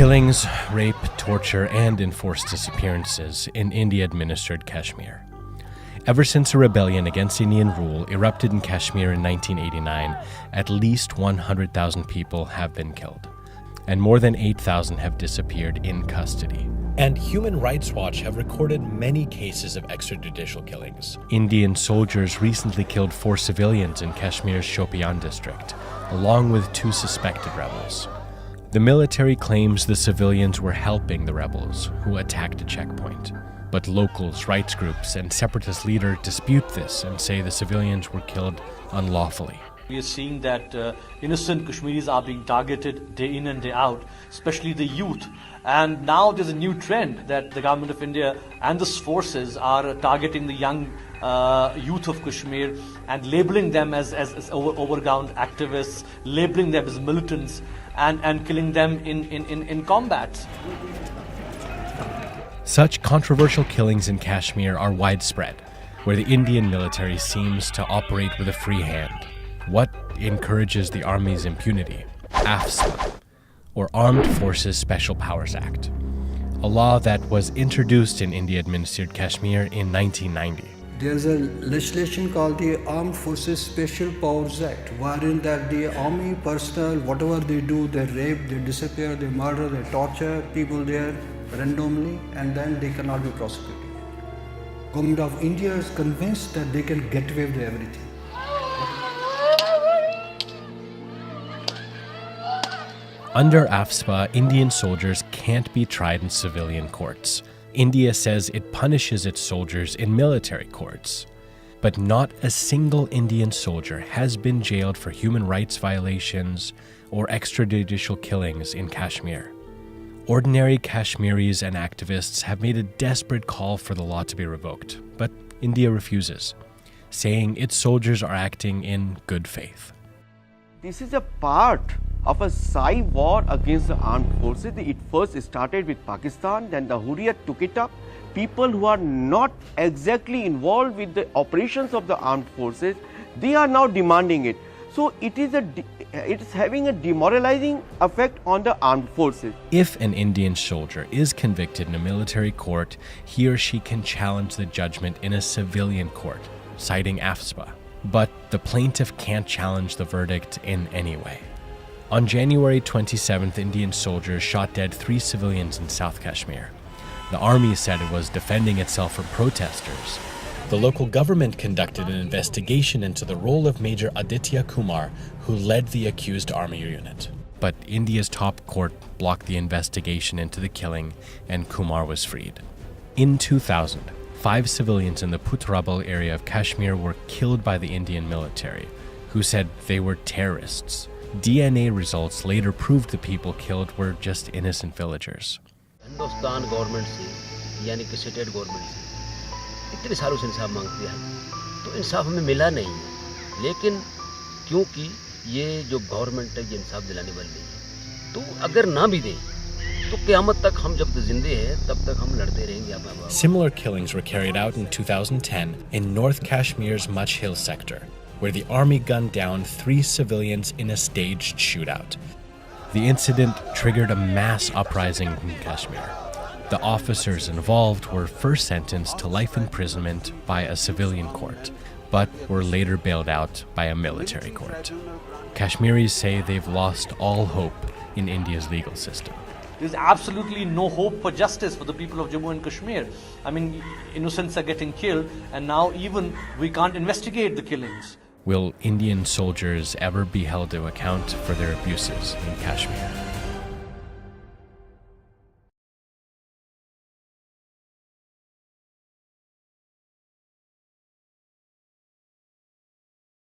Killings, rape, torture, and enforced disappearances in India-administered Kashmir. Ever since a rebellion against Indian rule erupted in Kashmir in 1989, at least 100,000 people have been killed, and more than 8,000 have disappeared in custody. And Human Rights Watch have recorded many cases of extrajudicial killings. Indian soldiers recently killed 4 civilians in Kashmir's Shopian district, along with 2 suspected rebels. The military claims the civilians were helping the rebels, who attacked a checkpoint. But locals, rights groups, and separatist leaders dispute this and say the civilians were killed unlawfully. We are seeing that innocent Kashmiris are being targeted day in and day out, especially the youth. And now there's a new trend that the government of India and the forces are targeting the young youth of Kashmir and labeling them as overground activists, labeling them as militants, and killing them in combat. Such controversial killings in Kashmir are widespread, where the Indian military seems to operate with a free hand. What encourages the army's impunity? AFSPA, or Armed Forces Special Powers Act, a law that was introduced in India-administered Kashmir in 1990. There's a legislation called the Armed Forces Special Powers Act, wherein that the army personnel, whatever they do, they rape, they disappear, they murder, they torture people there randomly, and then they cannot be prosecuted. Government of India is convinced that they can get away with everything. Under AFSPA, Indian soldiers can't be tried in civilian courts. India says it punishes its soldiers in military courts. But not a single Indian soldier has been jailed for human rights violations or extrajudicial killings in Kashmir. Ordinary Kashmiris and activists have made a desperate call for the law to be revoked, but India refuses, saying its soldiers are acting in good faith. This is a part of a cyber war against the armed forces. It first started with Pakistan, then the Hurriyat took it up. People who are not exactly involved with the operations of the armed forces, they are now demanding it. So it is having a demoralizing effect on the armed forces. If an Indian soldier is convicted in a military court, he or she can challenge the judgment in a civilian court, citing AFSPA. But the plaintiff can't challenge the verdict in any way. On January 27th, Indian soldiers shot dead 3 civilians in South Kashmir. The army said it was defending itself from protesters. The local government conducted an investigation into the role of Major Aditya Kumar, who led the accused army unit. But India's top court blocked the investigation into the killing, and Kumar was freed. In 2000, 5 civilians in the Putrabal area of Kashmir were killed by the Indian military, who said they were terrorists. DNA results later proved the people killed were just innocent villagers. Hindustan government से यानी कि state government से इतने सालों से इंसाफ मांगते हैं तो इंसाफ हमें मिला नहीं है, लेकिन क्योंकि ये जो गवर्नमेंट है ये इंसाफ दिलाने वाली नहीं है, तो अगर ना भी दे तो क़यामत तक हम जब तक जिंदे हैं तब तक हम लड़ते रहेंगे. Similar killings were carried out in 2010 in North Kashmir's Much Hill sector, where the army gunned down 3 civilians in a staged shootout. The incident triggered a mass uprising in Kashmir. The officers involved were first sentenced to life imprisonment by a civilian court, but were later bailed out by a military court. Kashmiris say they've lost all hope in India's legal system. There's absolutely no hope for justice for the people of Jammu and Kashmir. I mean, innocents are getting killed, and now even we can't investigate the killings. Will Indian soldiers ever be held to account for their abuses in Kashmir?